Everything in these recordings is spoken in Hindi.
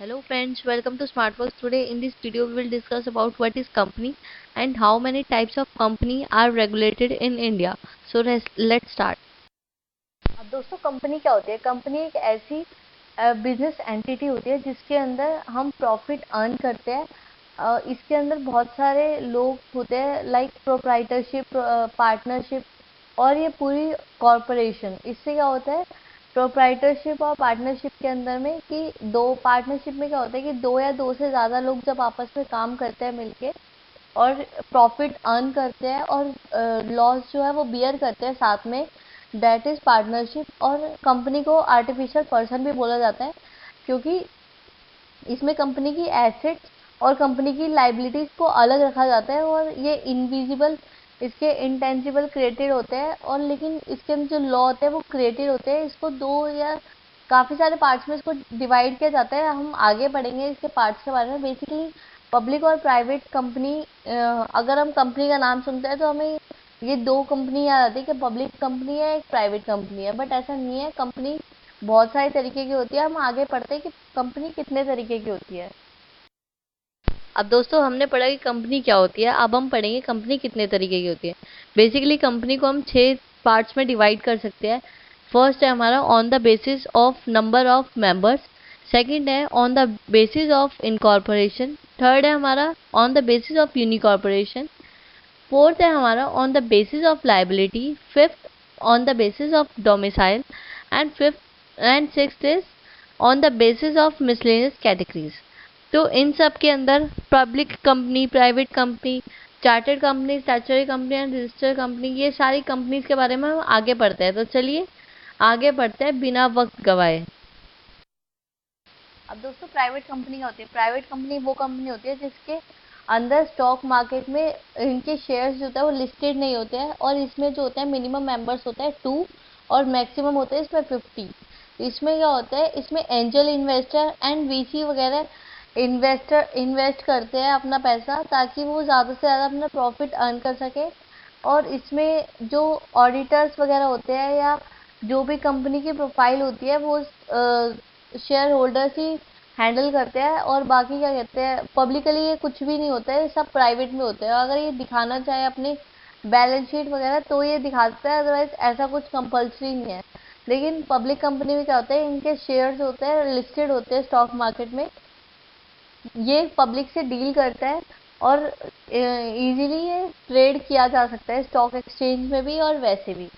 Hello friends, welcome to SmartWorks. Today in this video we will discuss about what is company and how many types of company are regulated in India. So let's start. अब दोस्तों कंपनी क्या होती है? कंपनी एक ऐसी बिजनेस एंटिटी होती है जिसके अंदर हम प्रॉफिट अर्न करते हैं। इसके अंदर बहुत सारे लोग होते हैं लाइक प्रोप्राइटरशिप, पार्टनरशिप और ये पूरी कॉरपोरेशन। इससे क्या होता है प्रोप्राइटरशिप और पार्टनरशिप के अंदर में कि दो पार्टनरशिप में क्या होता है कि दो या दो से ज़्यादा लोग जब आपस में काम करते हैं मिलके और प्रॉफिट अर्न करते हैं और लॉस जो है वो बियर करते हैं साथ में, दैट इज पार्टनरशिप। और कंपनी को आर्टिफिशियल पर्सन भी बोला जाता है क्योंकि इसमें कंपनी की एसेट्स और कंपनी की लाइबिलिटीज को अलग रखा जाता है और ये इनविजिबल, इसके इंटेंजिबल क्रिएटेड होते हैं और लेकिन इसके अंदर जो लॉ होते हैं वो क्रिएटेड होते हैं। इसको दो या काफ़ी सारे पार्ट्स में इसको डिवाइड किया जाता है। हम आगे पढ़ेंगे इसके पार्ट्स के बारे में। बेसिकली पब्लिक और प्राइवेट कंपनी, अगर हम कंपनी का नाम सुनते हैं तो हमें ये दो कंपनी याद आती है कि पब्लिक कंपनी है, एक प्राइवेट कंपनी है, बट ऐसा नहीं है। कंपनी बहुत सारे तरीके की होती है। हम आगे पढ़ते हैं कि कंपनी कितने तरीके की होती है। अब दोस्तों हमने पढ़ा कि कंपनी क्या होती है, अब हम पढ़ेंगे कंपनी कितने तरीके की होती है। बेसिकली कंपनी को हम 6 पार्ट्स में डिवाइड कर सकते हैं। फर्स्ट है हमारा on the basis of number of members, second है on the basis of incorporation, third है हमारा on the basis of unincorporation, fourth है हमारा on the basis of liability, fifth on the basis of domicile and sixth is on the basis of miscellaneous categories. तो इन सब के अंदर public company, private company, chartered company, statutory company and registered company, ये सारी कंपनीज के बारे में हम आगे पढ़ते हैं। तो चलिए आगे बढ़ते हैं बिना वक्त गवाए। अब दोस्तों प्राइवेट कंपनी क्या होती है? प्राइवेट कंपनी वो कंपनी होती है जिसके अंदर स्टॉक मार्केट में इनके शेयर्स जो होता है वो लिस्टेड नहीं होते हैं और इसमें जो होता है मिनिमम मेंबर्स होता है 2 और मैक्सिमम होते हैं इसमें 50। इसमें क्या होता है, इसमें एंजल इन्वेस्टर एंड वीसी वगैरह इन्वेस्टर इन्वेस्ट करते हैं अपना पैसा ताकि वो ज़्यादा से ज़्यादा अपना प्रॉफिट अर्न कर सके। और इसमें जो ऑडिटर्स वगैरह होते हैं या जो भी कंपनी की प्रोफाइल होती है वो शेयर होल्डर्स ही हैंडल करते हैं। और बाकी क्या कहते हैं, पब्लिकली ये कुछ भी नहीं होता है, सब प्राइवेट में होता है। अगर ये दिखाना चाहे अपनी बैलेंस शीट वगैरह तो ये दिखा सकता है, अदरवाइज ऐसा कुछ कंपल्सरी नहीं है। लेकिन पब्लिक कंपनी में क्या होता है, इनके शेयर्स होते हैं लिस्टेड होते हैं स्टॉक मार्केट में, ये पब्लिक से डील करता है और इजीली ये ट्रेड किया जा सकता है स्टॉक एक्सचेंज में भी और वैसे भी।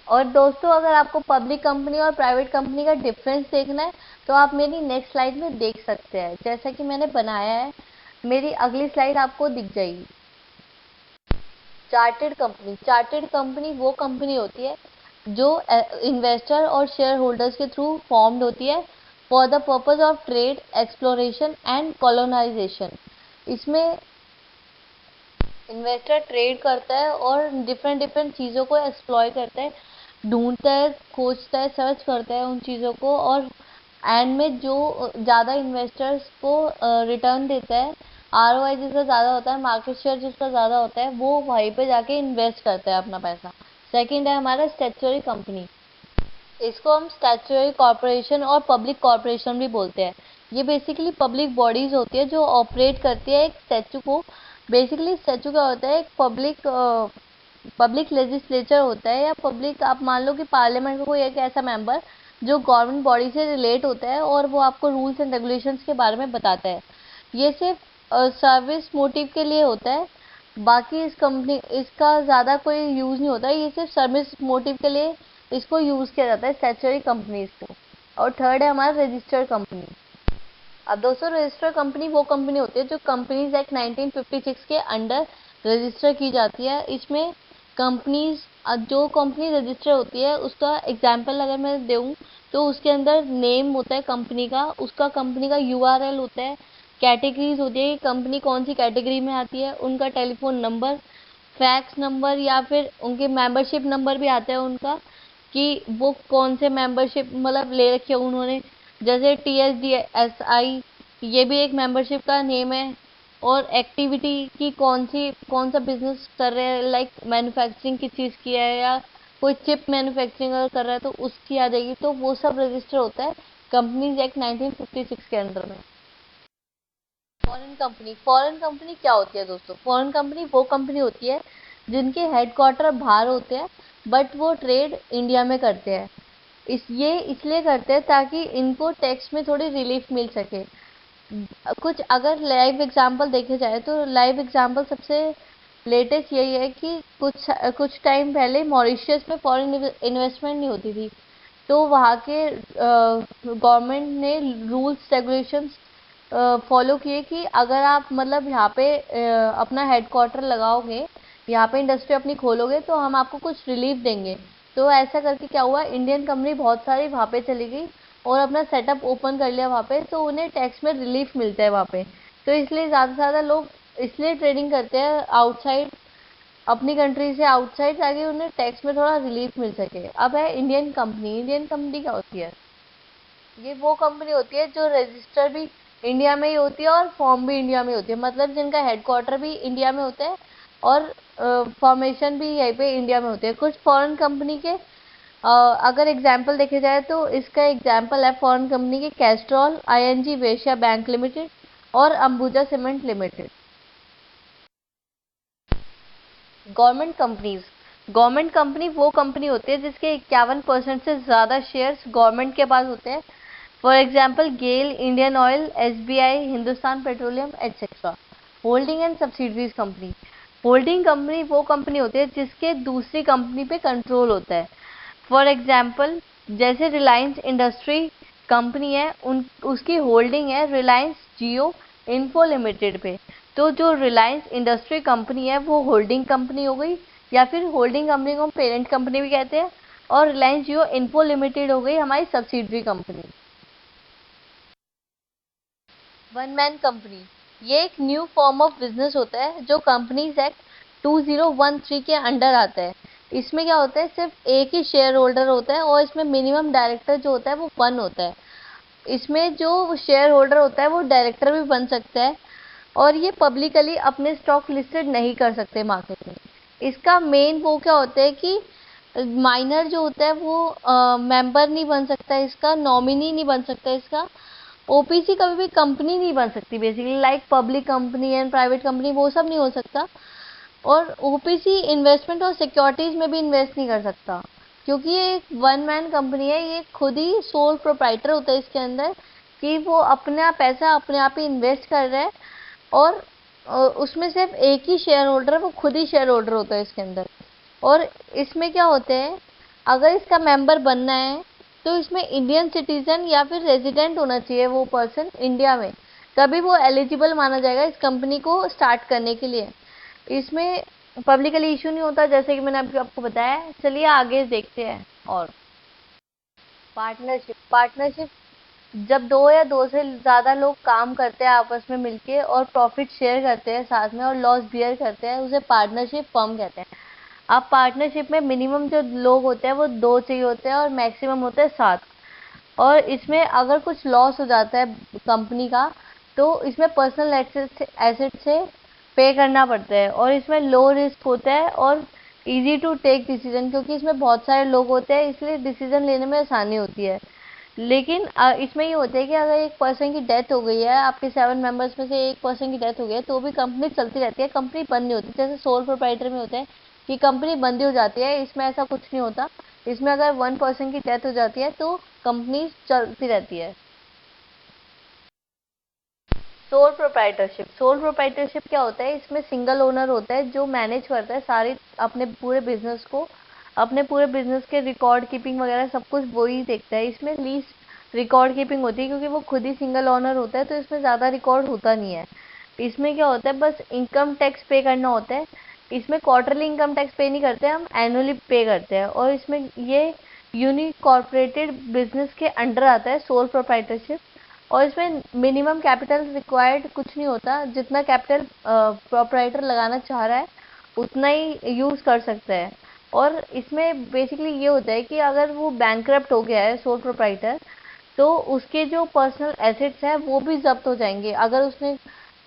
और दोस्तों अगर आपको पब्लिक कंपनी और प्राइवेट कंपनी का डिफरेंस देखना है तो आप मेरी नेक्स्ट स्लाइड में देख सकते हैं, जैसा कि मैंने बनाया है। मेरी अगली स्लाइड आपको दिख जाएगी। चार्टेड कंपनी, चार्टेड कंपनी वो कंपनी होती है जो इन्वेस्टर और शेयर होल्डर्स के थ्रू फॉर्म्ड होती है for the purpose of trade, exploration and colonisation. इसमें इन्वेस्टर ट्रेड करता है और डिफरेंट डिफरेंट चीज़ों को एक्सप्लॉय करता है, ढूंढता है, खोजता है, सर्च करता है उन चीज़ों को और एंड में जो ज़्यादा इन्वेस्टर्स को रिटर्न देता है, आरओआई जिसका ज़्यादा होता है, मार्केट शेयर जिसका ज़्यादा होता है, वो वहीं पे जाके इन्वेस्ट करता है अपना पैसा। सेकंड है हमारा स्टैट्यूटरी कंपनी। इसको हम स्टैट्यूटरी कॉरपोरेशन और पब्लिक कॉरपोरेशन भी बोलते हैं। ये बेसिकली पब्लिक बॉडीज होती है जो ऑपरेट करती है एक स्टैच्यू को। बेसिकली स्टैच्यू क्या होता है, एक पब्लिक लेजिस्लेचर होता है या पब्लिक, आप मान लो कि पार्लियामेंट का कोई एक ऐसा मेंबर जो गवर्नमेंट बॉडी से रिलेट होता है और वो आपको रूल्स एंड रेगुलेशंस के बारे में बताता है। ये सिर्फ सर्विस मोटिव के लिए होता है, बाकी इस कंपनी इसका ज़्यादा कोई यूज़ नहीं होता है। ये सिर्फ सर्विस मोटिव के लिए इसको यूज़ किया जाता है स्टैट्यूटरी कंपनीज को। और थर्ड है हमारा रजिस्टर्ड कंपनी। अब दोस्तों रजिस्टर्ड कंपनी वो कंपनी होती है जो कंपनीज एक्ट 1956 के अंडर रजिस्टर की जाती है। इसमें कंपनीज, जो कंपनी रजिस्टर होती है उसका एग्जाम्पल अगर मैं दूँ तो उसके अंदर नेम होता है कंपनी का, उसका कंपनी का यूआरएल होता है, कैटेगरीज होती है कि कंपनी कौन सी कैटेगरी में आती है, उनका टेलीफोन नंबर, फैक्स नंबर या फिर उनके मेंबरशिप नंबर भी आता है उनका कि वो कौन से मेंबरशिप मतलब ले रखे हैं उन्होंने। जैसे TSDSI, ये भी एक मेंबरशिप का नेम है। और एक्टिविटी की कौन सा बिजनेस कर रहे हैं, लाइक मैन्युफैक्चरिंग की चीज़ की है या कोई चिप मैन्युफैक्चरिंग अगर कर रहा है तो उसकी आ जाएगी। तो वो सब रजिस्टर होता है कंपनीज एक्ट 1956 के अंडर में। फॉरेन कंपनी क्या होती है दोस्तों? फॉरेन कंपनी वो कंपनी होती है जिनके हेडक्वार्टर बाहर होते हैं बट वो ट्रेड इंडिया में करते हैं। ये इसलिए करते हैं ताकि इनको टैक्स में थोड़ी रिलीफ मिल सके। कुछ अगर लाइव एग्जांपल देखे जाए तो लाइव एग्जांपल सबसे लेटेस्ट यही है कि कुछ टाइम पहले मॉरिशस में फॉरेन इन्वेस्टमेंट नहीं होती थी, तो वहाँ के गवर्नमेंट ने रूल्स रेगुलेशंस फॉलो किए कि अगर आप मतलब यहाँ पे अपना हेडक्वार्टर लगाओगे, यहाँ पे इंडस्ट्री अपनी खोलोगे तो हम आपको कुछ रिलीफ देंगे। तो ऐसा करके क्या हुआ, इंडियन कंपनी बहुत सारी वहाँ पे चली गई और अपना सेटअप ओपन कर लिया वहाँ पे, तो उन्हें टैक्स में रिलीफ मिलता है वहाँ पे। तो इसलिए ज़्यादा से ज़्यादा लोग इसलिए ट्रेडिंग करते हैं आउटसाइड, अपनी कंट्री से आउटसाइड, ताकि उन्हें टैक्स में थोड़ा रिलीफ मिल सके। अब है इंडियन कंपनी। इंडियन कंपनी क्या होती है? ये वो कंपनी होती है जो रजिस्टर भी इंडिया में ही होती है और फॉर्म भी इंडिया में होती है, मतलब जिनका हेडक्वार्टर भी इंडिया में होता है और फॉर्मेशन भी यहीं पे इंडिया में होते हैं। कुछ फॉरेन कंपनी के अगर एग्जांपल देखे जाए तो इसका एग्जांपल है फॉरेन कंपनी के कैस्ट्रॉल, आईएनजी वेश्या बैंक लिमिटेड और Ambuja cement limited. Government company वो कंपनी होती है जिसके 51% से ज़्यादा शेयर्स गवर्नमेंट के पास होते हैं। For example GAIL, Indian Oil, SBI, Hindustan Petroleum etcetera. Holding and subsidiaries company. Holding company वो कंपनी होती है जिसके दूसरी कंपनी पे कंट्रोल होता है। फॉर एग्जाम्पल जैसे रिलायंस इंडस्ट्री कंपनी है, उसकी होल्डिंग है रिलायंस जियो इन्फो लिमिटेड पे। तो जो रिलायंस इंडस्ट्री कंपनी है वो होल्डिंग कंपनी हो गई, या फिर होल्डिंग कंपनी को पेरेंट कंपनी भी कहते हैं, और रिलायंस जियो इन्फो लिमिटेड हो गई हमारी subsidiary company. One man company ये एक न्यू फॉर्म ऑफ बिजनेस होता है जो कंपनीज एक्ट 2013 के अंडर आता है। इसमें क्या होता है, सिर्फ एक ही शेयर होल्डर होता है और इसमें मिनिमम डायरेक्टर जो होता है वो 1 होता है। इसमें जो शेयर होल्डर होता है वो डायरेक्टर भी बन सकता है और ये पब्लिकली अपने स्टॉक लिस्टेड नहीं कर सकते मार्केट में। इसका मेन वो क्या होता है कि माइनर जो होता है वो मेंबर नहीं बन सकता, इसका नॉमिनी नहीं बन सकता, इसका ओपीसी कभी भी कंपनी नहीं बन सकती। Basically like public company and private company वो सब नहीं हो सकता। और ओपीसी इन्वेस्टमेंट और सिक्योरिटीज में भी इन्वेस्ट नहीं कर सकता, क्योंकि ये एक वन मैन कंपनी है। ये खुद ही सोल प्रोप्राइटर होता है इसके अंदर, कि वो अपना पैसा अपने आप ही इन्वेस्ट कर रहा है और उसमें सिर्फ एक ही शेयर होल्डर है, वो खुद ही शेयर होल्डर होता है इसके अंदर। और इसमें क्या होते हैं, अगर इसका मेंबर बनना है तो इसमें इंडियन सिटीजन या फिर रेजिडेंट होना चाहिए वो पर्सन इंडिया में, तभी वो एलिजिबल माना जाएगा इस कंपनी को स्टार्ट करने के लिए। इसमें पब्लिकली इशू नहीं होता, जैसे कि मैंने अभी आपको बताया। चलिए आगे देखते हैं। और पार्टनरशिप जब दो या दो से ज़्यादा लोग काम करते हैं आपस में मिलके और प्रॉफिट शेयर करते हैं साथ में और लॉस बियर करते हैं, उसे पार्टनरशिप फर्म कहते हैं। अब पार्टनरशिप में मिनिमम जो लोग होते हैं वो 2 चाहिए होते हैं और मैक्सिमम होते हैं 7। और इसमें अगर कुछ लॉस हो जाता है कंपनी का तो इसमें पर्सनल एसेट से पे करना पड़ता है, और इसमें लो रिस्क होता है और इजी टू टेक डिसीजन, क्योंकि इसमें बहुत सारे लोग होते हैं इसलिए डिसीजन लेने में आसानी होती है। लेकिन इसमें ये होता है कि अगर एक पर्सन की डेथ हो गई है, आपके 7 मेंबर्स में से एक पर्सन की डेथ हो गई है, तो भी कंपनी चलती रहती है, कंपनी बंद नहीं होती। जैसे सोल प्रोप्राइटर में होता है कि कंपनी बंद हो जाती है, इसमें ऐसा कुछ नहीं होता। इसमें अगर 1 पर्सन की डेथ हो जाती है तो कंपनी चलती रहती है। सोल प्रोप्राइटरशिप क्या होता है, इसमें सिंगल ओनर होता है जो मैनेज करता है सारी अपने पूरे बिजनेस को, अपने पूरे बिजनेस के रिकॉर्ड कीपिंग वगैरह सब कुछ वो ही देखता है। इसमें लीस्ट रिकॉर्ड कीपिंग होती है क्योंकि वो खुद ही सिंगल ओनर होता है, तो इसमें ज़्यादा रिकॉर्ड होता नहीं है। इसमें क्या होता है, बस इनकम टैक्स पे करना होता है। इसमें क्वार्टरली इनकम टैक्स पे नहीं करते, हम एनुअली पे करते हैं। और इसमें ये यूनिकॉर्पोरेटेड बिजनेस के अंडर आता है सोल प्रोप्राइटरशिप। और इसमें मिनिमम कैपिटल रिक्वायर्ड कुछ नहीं होता, जितना कैपिटल प्रोप्राइटर लगाना चाह रहा है उतना ही यूज़ कर सकता है। और इसमें बेसिकली ये होता है कि अगर वो बैंकरप्ट हो गया है सोल प्रोप्राइटर, तो उसके जो पर्सनल एसेट्स हैं वो भी जब्त हो जाएंगे। अगर उसने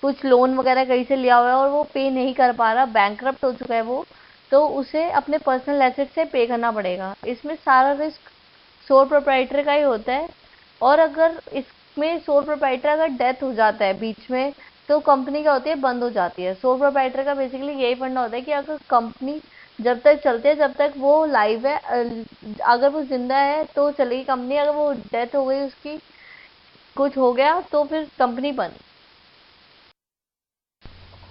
कुछ लोन वगैरह कहीं से लिया हुआ है और वो पे नहीं कर पा रहा, बैंकरप्ट हो चुका है वो, तो उसे अपने पर्सनल एसेट से पे करना पड़ेगा। इसमें सारा रिस्क सोल प्रोप्राइटर का ही होता है और अगर इसमें सोल प्रोप्राइटर अगर डेथ हो जाता है बीच में, तो कंपनी क्या होती है, बंद हो जाती है। सोल प्रोप्राइटर का बेसिकली यही फंडा होता है कि अगर कंपनी जब तक चलती है, जब तक वो लाइव है, अगर वो जिंदा है तो चलेगी कंपनी, अगर वो डेथ हो गई, उसकी कुछ हो गया, तो फिर कंपनी बंद।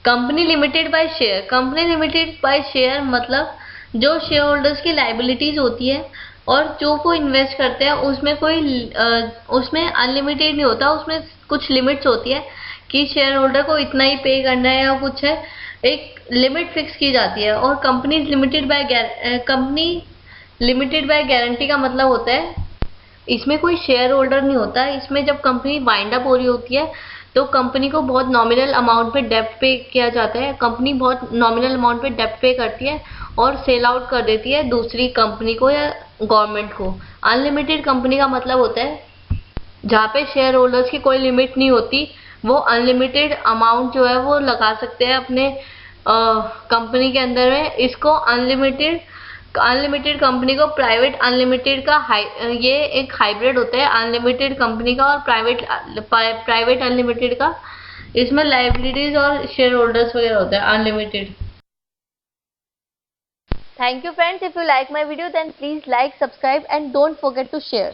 Company limited by share, company limited by share मतलब जो शेयर होल्डर्स की लाइबिलिटीज होती है और जो को इन्वेस्ट करते हैं उसमें उसमें अनलिमिटेड नहीं होता, उसमें कुछ लिमिट्स होती है कि शेयर होल्डर को इतना ही पे करना है या कुछ है, एक लिमिट फिक्स की जाती है। और कंपनी लिमिटेड बाय गारंटी का मतलब होता है इसमें कोई शेयर होल्डर नहीं होता। इसमें जब कंपनी वाइंड अप हो रही होती है तो कंपनी को बहुत नॉमिनल अमाउंट पे डेब्ट पे किया जाता है, कंपनी बहुत नॉमिनल अमाउंट पे डेब्ट पे करती है और सेल आउट कर देती है दूसरी कंपनी को या गवर्नमेंट को। अनलिमिटेड कंपनी का मतलब होता है जहाँ पे शेयर होल्डर्स की कोई लिमिट नहीं होती, वो अनलिमिटेड अमाउंट जो है वो लगा सकते हैं अपने कंपनी के अंदर में। इसको अनलिमिटेड अनलिमिटेड कंपनी को प्राइवेट अनलिमिटेड का ये एक हाइब्रिड होता है अनलिमिटेड कंपनी का और प्राइवेट अनलिमिटेड का। इसमें लाइबिलिटीज और शेयर होल्डर्स वगैरह होता है unlimited. Thank you friends. If you like my video then please like, subscribe and don't forget to share.